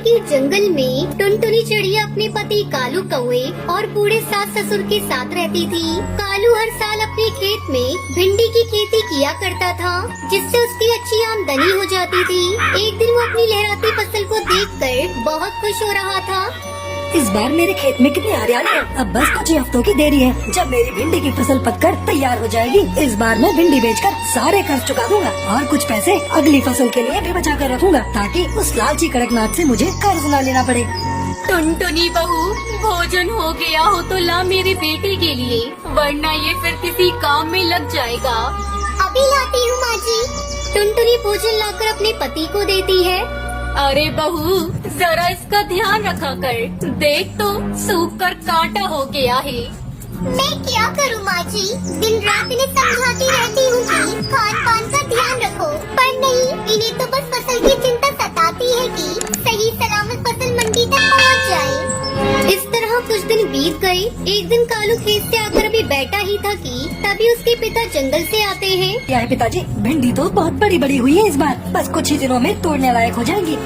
के जंगल में टुनटुनी चिड़िया अपने पति कालू कौवे और बूढ़े सास ससुर के साथ रहती थी। कालू हर साल अपने खेत में भिंडी की खेती किया करता था, जिससे उसकी अच्छी आमदनी हो जाती थी। एक दिन वो अपनी लहराती फसल को देखकर बहुत खुश हो रहा था। इस बार मेरे खेत में कितनी हरियाली है। अब बस कुछ ही हफ्तों की देरी है जब मेरी भिंडी की फसल पककर तैयार हो जाएगी। इस बार मैं भिंडी बेचकर सारे कर्ज चुका दूंगा और कुछ पैसे अगली फसल के लिए भी बचा कर रखूंगा, ताकि उस लालची कड़कनाथ से मुझे कर्ज न लेना पड़े। टुनटुनी बहू, भोजन हो गया हो तो ला मेरी बेटी के लिए, वरना ये फिर किसी काम में लग जाएगा। अभी लाती हूँ माँ जी। टुनटुनी भोजन लाकर अपने पति को देती है। अरे बहू, जरा इसका ध्यान रखा कर, देख तो सूख कर कांटा हो गया है। मैं क्या करूँ माँ जी, दिन रात इन्हें समझाती रहती हूँ कि खान पान का ध्यान रखो, पर नहीं, इन्हें तो बस फसल की चिंता सताती है कि सही सलामत फसल मंडी तक पहुँच जाए। इस तरह कुछ दिन बीत गए। एक दिन कालू खेत से आकर अभी बैठा ही था कि तभी उसके पिता जंगल से आते हैं। क्या है पिताजी, भिंडी तो बहुत बड़ी बड़ी हुई है इस बार, बस कुछ ही दिनों में तोड़ने लायक हो जाएंगी।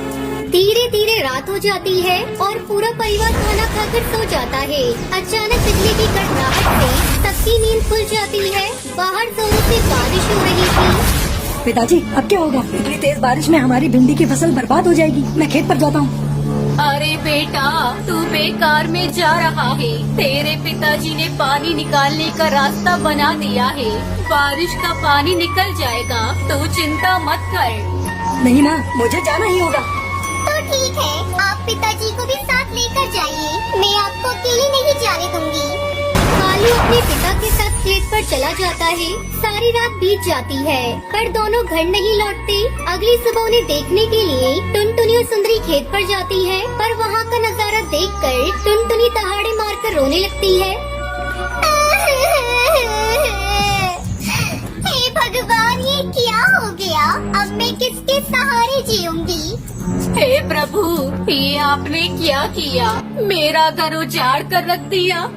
धीरे धीरे रात हो जाती है और पूरा परिवार खाना खाकर सो जाता है। अचानक बिजली की कड़कड़ाहट से सबकी नींद खुल जाती है। बाहर जोरों से बारिश हो रही थी। पिताजी, अब क्या होगा? इतनी तेज बारिश में हमारी भिंडी की फसल बर्बाद हो जाएगी। मैं खेत पर जाता हूँ। अरे बेटा, तू बेकार में जा रहा है। तेरे पिताजी ने पानी निकालने का रास्ता बना दिया है। बारिश का पानी निकल जाएगा, तू चिंता मत कर। नहीं माँ, मुझे जाना ही होगा। तो ठीक है, आप पिताजी को भी साथ लेकर जाइए, मैं आपको अकेले नहीं जाने दूंगी। कालू अपने पिता के साथ खेत पर चला जाता है। सारी रात बीत जाती है, पर दोनों घर नहीं लौटते। अगली सुबह उन्हें देखने के लिए टुनटुनी और सुंदरी खेत पर जाती है, पर वहाँ का नजारा देखकर टुनटुनी दहाड़े मारकर रोने लगती है। हे भगवान, ये क्या हो गया? अब मैं किसके सहारे जीऊंगी? हे प्रभु, ये आपने क्या किया? मेरा घर उजाड़ कर रख दिया।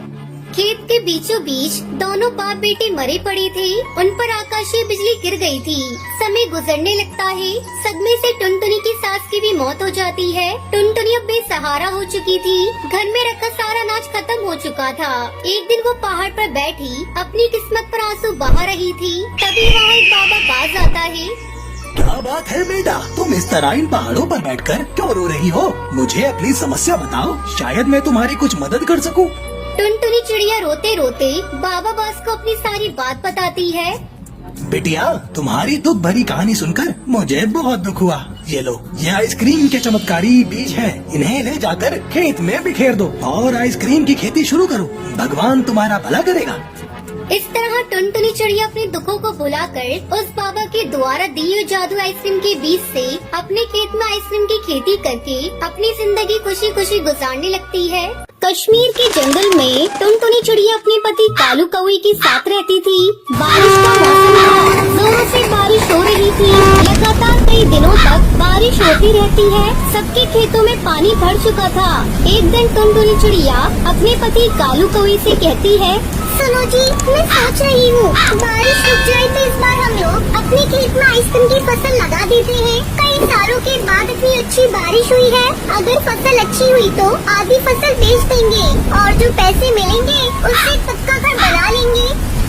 खेत के बीचों बीच दोनों बाप बेटे मरे पड़े थे। उन पर आकाशीय बिजली गिर गई थी। समय गुजरने लगता है। सदमे से टुनटुनी की सास की भी मौत हो जाती है। टुनटुनी अब बेसहारा हो चुकी थी। घर में रखा सारा अनाज खत्म हो चुका था। एक दिन वो पहाड़ पर बैठी अपनी किस्मत पर आंसू बहा रही थी। तभी वहाँ एक बाबा पास आता है। क्या बात है बेटा, तुम इस तरह इन पहाड़ों पर बैठकर क्यों रो रही हो? मुझे अपनी समस्या बताओ, शायद मैं तुम्हारी कुछ मदद कर सकूं। टुनटुनी चिड़िया रोते रोते बाबा बास को अपनी सारी बात बताती है। बेटिया, तुम्हारी दुख भरी कहानी सुनकर मुझे बहुत दुख हुआ। ये लो, ये आइसक्रीम के चमत्कारी बीज हैं। इन्हें ले जाकर खेत में बिखेर दो और आइसक्रीम की खेती शुरू करो। भगवान तुम्हारा भला करेगा। इस तरह टुनटुनी चिड़िया अपने दुखों को भुलाकर उस बाबा के द्वारा दिए जादू आइसक्रीम के बीज से अपने खेत में आइसक्रीम की खेती करके अपनी जिंदगी खुशी खुशी गुजारने लगती है। कश्मीर के जंगल में टुनटुनी चिड़िया अपने पति कालू कौवे के साथ रहती थी। बारिश का मौसम था, जोरों से बारिश हो रही थी। लगातार कई दिनों तक बारिश होती रहती है। सबके खेतों में पानी भर चुका था। एक दिन टुनटुनी चिड़िया अपने पति कालू कौवे से कहती है, सुनो जी, मैं सोच रही हूँ बारिश रुक जाए तो इस बार हम लोग अपने खेत में आइसक्रीम की फसल लगा देते हैं। कई सालों के बाद इतनी अच्छी बारिश हुई है। अगर फसल अच्छी हुई तो आधी फसल बेच देंगे और जो पैसे मिलेंगे उससे पक्का घर बना लेंगे।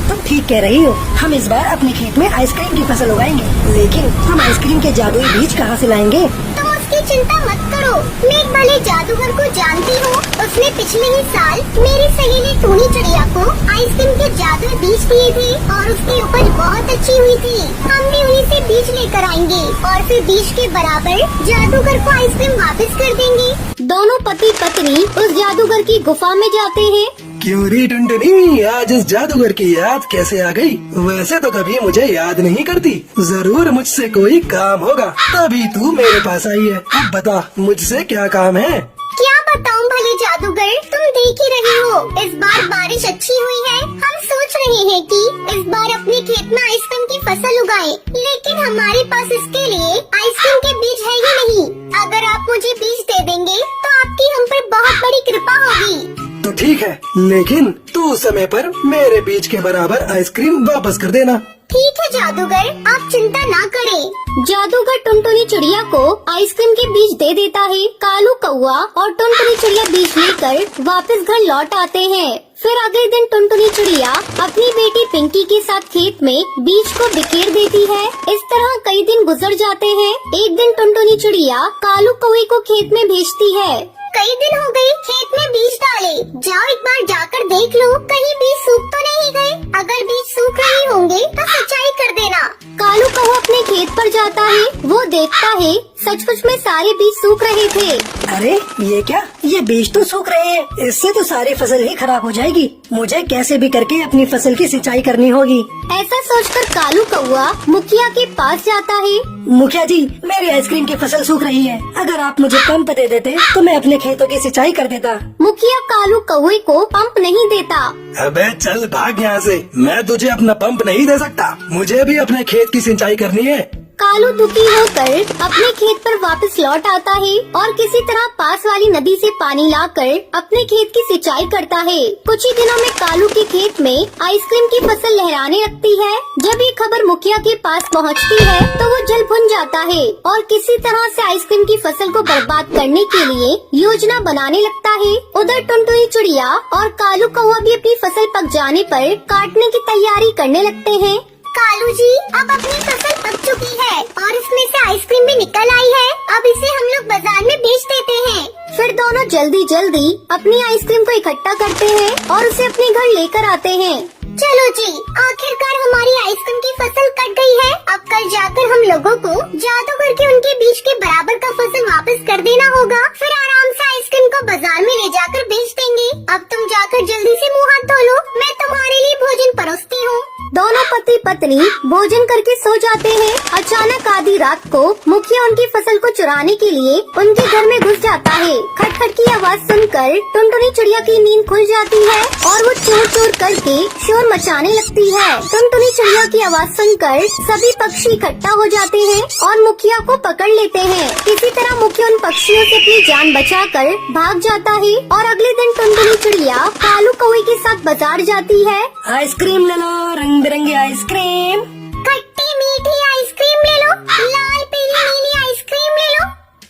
तुम ठीक कह रही हो। हम इस बार अपने खेत में आइसक्रीम की फसल उगाएंगे, लेकिन हम आइसक्रीम के जादुई बीज कहाँ से लाएंगे? तुम उसकी चिंता मत करो, मैं एक भले जादूगर को जानती हूँ। उसने पिछले ही साल मेरी सहेली टूनी चिड़िया को आइसक्रीम के जादुई बीज दिए थे और उसकी उपज बहुत अच्छी हुई थी। हम भी उन्हीं से बीज लेकर आएंगे और फिर बीज के बराबर जादूगर को आइसक्रीम वापस कर देंगे। दोनों पति पत्नी उस जादूगर की गुफा में जाते हैं। क्यों रे टुनटुनी, आज उस जादूगर की याद कैसे आ गई? वैसे तो कभी मुझे याद नहीं करती। जरूर मुझसे कोई काम होगा, तभी तू मेरे पास आई है। अब बता, मुझसे क्या काम है? क्या बताऊं भले जादूगर, तुम देख ही रही हो, इस बार बारिश अच्छी हुई है। हम सोच रहे हैं कि इस बार अपने खेत में आइसक्रीम की फसल उगाएं, लेकिन हमारे पास इसके लिए आइसक्रीम के बीज है ही नहीं। अगर आप मुझे बीज दे देंगे तो आपकी हम पर बहुत बड़ी कृपा होगी। तो ठीक है, लेकिन तू समय पर मेरे बीज के बराबर आइसक्रीम वापस कर देना। ठीक है जादूगर, आप चिंता ना करें। जादूगर टुनटुनी चिड़िया को आइसक्रीम के बीज दे देता है। कालू कौआ और टुनटुनी चिड़िया बीज लेकर वापस घर लौट आते हैं। फिर अगले दिन टुनटुनी चिड़िया अपनी बेटी पिंकी के साथ खेत में बीज को बिखेर देती है। इस तरह कई दिन गुजर जाते हैं। एक दिन टुनटुनी चिड़िया कालू कौए को खेत में भेजती है। कई दिन हो गए खेत में बीज डाले, जाओ एक बार जाकर देख लो कहीं बीज सूख तो नहीं गए। अगर बीज सूख नहीं होंगे तो सिंचाई कर देना। कालू कौआ अपने खेत पर जाता है। वो देखता है सचमुच में सारे बीज सूख रहे थे। अरे ये क्या, ये बीज तो सूख रहे हैं। इससे तो सारी फसल ही खराब हो जाएगी। मुझे कैसे भी करके अपनी फसल की सिंचाई करनी होगी। ऐसा सोचकर कालू कौआ मुखिया के पास जाता है। मुखिया जी, मेरी आइसक्रीम की फसल सूख रही है। अगर आप मुझे पंप दे देते तो मैं अपने खेतों की सिंचाई कर देता। मुखिया कालू कौए को पंप नहीं देता। अबे चल भाग यहाँ से, मैं तुझे अपना पंप नहीं दे सकता। मुझे भी अपने खेत की सिंचाई करनी है। कालू दुखी होकर अपने खेत पर वापस लौट आता है और किसी तरह पास वाली नदी से पानी लाकर अपने खेत की सिंचाई करता है। कुछ ही दिनों में कालू के खेत में आइसक्रीम की फसल लहराने लगती है। जब ये खबर मुखिया के पास पहुंचती है तो वो जल भुन जाता है और किसी तरह से आइसक्रीम की फसल को बर्बाद करने के लिए योजना बनाने लगता है। उधर टुनटुनी चिड़िया और कालू कौआ भी अपनी फसल पक जाने पर काटने की तैयारी करने लगते हैं। कालू जी, अब अपनी फसल पक चुकी है और इसमें से आइसक्रीम भी निकल आई है। अब इसे हम लोग बाजार में बेच देते हैं। फिर दोनों जल्दी जल्दी अपनी आइसक्रीम को इकट्ठा करते हैं और उसे अपने घर लेकर आते हैं। चलो जी, आखिरकार हमारी आइसक्रीम की फसल कट गई है। अब कल जाकर हम लोगों को जादू करके उनके बीज के बराबर का फसल वापस कर देना होगा। फिर आराम से आइसक्रीम को बाजार में ले जाकर बेच देंगे। अब तुम जाकर जल्दी से मुँह हाथ धो लो, मैं तुम्हारे लिए भोजन परोसती हूँ। दोनों पति पत्नी भोजन करके सो जाते हैं। अचानक आधी रात को मुखिया उनकी फसल को चुराने के लिए उनके घर में घुस जाता है। खटखट की आवाज सुनकर टुनटुनी चिड़िया की नींद खुल जाती है और वो चोर चोर करके शोर मचाने लगती है। टुनटुनी चिड़िया की आवाज सुनकर सभी पक्षी इकट्ठा हो जाते हैं और मुखिया को पकड़ लेते हैं। किसी तरह मुखिया उन पक्षियों से अपनी जान बचाकर भाग जाता है और अगले दिन टुनटुनी चिड़िया कालू कौए के साथ बाजार जाती है। आइसक्रीम ले लो, रंग बिरंगी आइसक्रीम। खट्टी मीठी आइसक्रीम ले लो, लाल पीली नीली आइसक्रीम ले लो।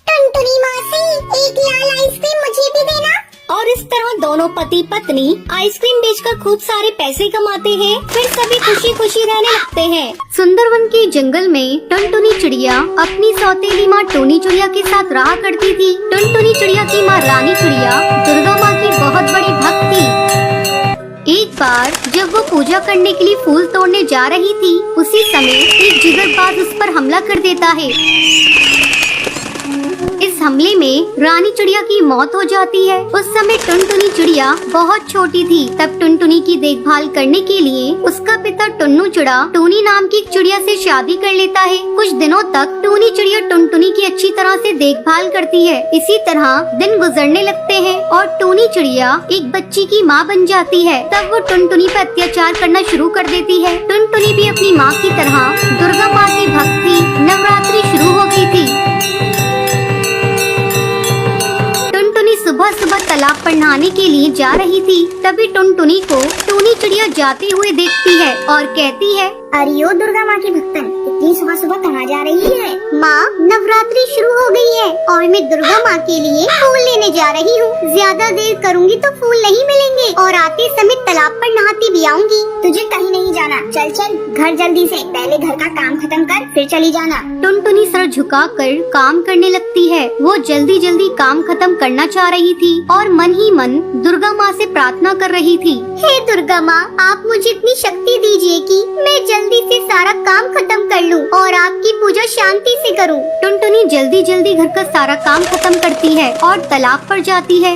टुनटुनी मासी, एक लाल आइसक्रीम मुझे भी देना। और इस तरह दोनों पति पत्नी आइसक्रीम बेचकर खूब सारे पैसे कमाते हैं। फिर सभी खुशी खुशी रहने लगते हैं। सुंदरवन के जंगल में टुनटुनी चिड़िया अपनी सौतेली माँ टूनी चिड़िया के साथ रहा करती थी। टुनटुनी चिड़िया की माँ रानी चिड़िया दुर्गा माँ की बहुत बड़ी भक्त थी। एक बार जब वो पूजा करने के लिए फूल तोड़ने जा रही थी, उसी समय एक जिगरबाज उस पर हमला कर देता है। इस हमले में रानी चिड़िया की मौत हो जाती है। उस समय टुनटुनी चिड़िया बहुत छोटी थी। तब टुनटुनी की देखभाल करने के लिए उसका पिता टुन्नू चिड़ा टूनी नाम की एक चिड़िया से शादी कर लेता है। कुछ दिनों तक टूनी चिड़िया टुनटुनी की अच्छी तरह से देखभाल करती है। इसी तरह दिन गुजरने लगते हैं और टूनी चिड़िया एक बच्ची की माँ बन जाती है। तब वो टुनटुनी पर अत्याचार करना शुरू कर देती है। टुनटुनी भी अपनी माँ की तरह दुर्गा माँ की भक्त थी। नवरात्रि शुरू हो गई थी। सुबह सुबह तालाब पर नहाने के लिए जा रही थी। तभी टुनटुनी को टूनी चिड़िया जाते हुए देखती है और कहती है, अरे ओ दुर्गा माँ की भक्तन, इतनी सुबह सुबह कहाँ जा रही है? माँ, नवरात्रि शुरू हो गई है और मैं दुर्गा माँ के लिए फूल लेने जा रही हूँ। ज्यादा देर करूँगी तो फूल नहीं मिलेंगे और आते समय तालाब पर नहाती भी आऊंगी। तुझे कहीं नहीं जाना, चल चल घर जल्दी से, पहले घर का काम खत्म कर फिर चली जाना। टुनटुनी सर झुकाकर काम करने लगती है। वो जल्दी जल्दी काम खत्म करना चाह रही थी और मन ही मन दुर्गा माँ से प्रार्थना कर रही थी। हे दुर्गा माँ, आप मुझे इतनी शक्ति दीजिए कि मैं जल्दी से सारा काम खत्म कर लूं और आपकी पूजा शांति से करूं। टुनटुनी जल्दी जल्दी घर का सारा काम खत्म करती है और तालाब पर जाती है।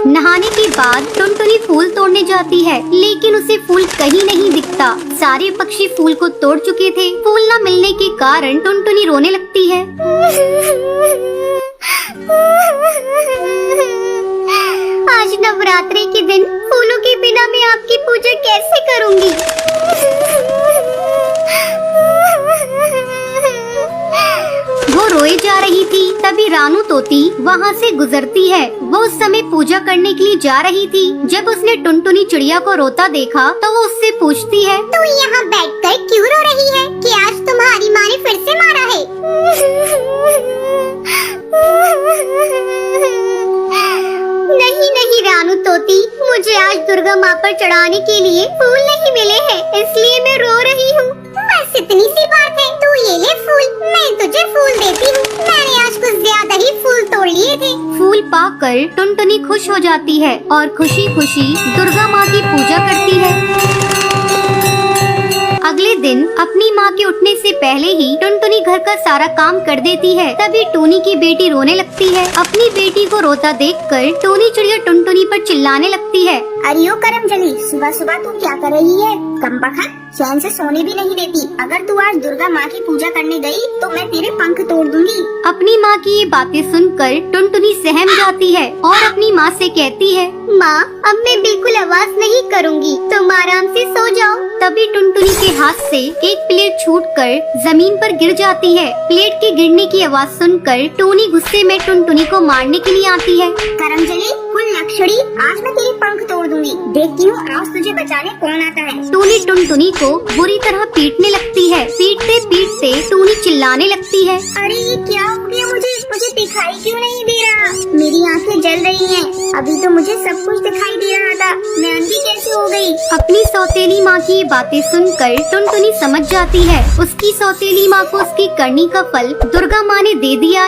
नहाने के बाद टुनटुनी फूल तोड़ने जाती है, लेकिन उसे फूल कहीं नहीं दिखता। सारे पक्षी फूल को तोड़ चुके थे। फूल न मिलने के कारण टुनटुनी रोने लगती है। आज नवरात्रि के दिन फूलों के बिना मैं आपकी पूजा कैसे करूंगी? वो सोए जा रही थी तभी रानू तोती वहाँ से गुजरती है। वो उस समय पूजा करने के लिए जा रही थी। जब उसने टुनटुनी चिड़िया को रोता देखा तो वो उससे पूछती है, तू यहाँ बैठकर क्यों रो रही है? कि आज तुम्हारी माँ ने फिर से मारा है? नहीं नहीं रानू तोती, मुझे आज दुर्गा माँ पर चढ़ाने के लिए फूल नहीं मिले हैं, इसलिए मैं रो रही हूँ। बस इतनी सी बात है, तू ये ले फूल, मैं तुझे फूल देती हूँ। मैंने आज कुछ ज्यादा ही फूल तोड़ लिए थे। फूल पाकर टुनटुनी खुश हो जाती है और खुशी खुशी दुर्गा माँ की पूजा करती है। अगले दिन अपनी माँ के उठने से पहले ही टुनटुनी घर का सारा काम कर देती है। तभी टूनी की बेटी रोने लगती है। अपनी बेटी को रोता देखकर टूनी चिड़िया टुनटुनी पर चिल्लाने लगती है, अरे ओ करमजली, सुबह सुबह तू क्या कर रही है? कमबख्त, चैन से सोने भी नहीं देती। अगर तू आज दुर्गा माँ की पूजा करने गई तो मैं तेरे पंख तोड़ दूंगी। अपनी माँ की ये बातें सुनकर टुनटुनी सहम जाती है और अपनी माँ से कहती है, माँ अब मैं बिल्कुल आवाज नहीं करूँगी, तुम आराम से सो जाओ। तभी टुनटुनी के हाथ से एक प्लेट छूटकर जमीन पर गिर जाती है। प्लेट के गिरने की आवाज सुनकर टूनी गुस्से में टुनटुनी को मारने के लिए आती है। करमजली, कुल लक्षणी, आज मैं तेरे पंख तोड़ दूंगी। देखती हूँ आज तुझे बचाने कौन आता है। टूनी टुनटुनी को बुरी तरह पीटने लगती है। पीटते पीटते टूनी चिल्लाने लगती है, अरे ये क्या हो गया? मुझे दिखाई क्यों नहीं दे रहा? मेरी आंखें जल रही हैं। अभी तो मुझे सब कुछ दिखाई दे रहा था, मैं अंधी कैसे हो गई? अपनी सौतेली माँ की ये बातें सुनकर टुनटुनी समझ जाती है। उसकी सौतेली माँ को उसकी करनी का फल दुर्गा माँ ने दे दिया।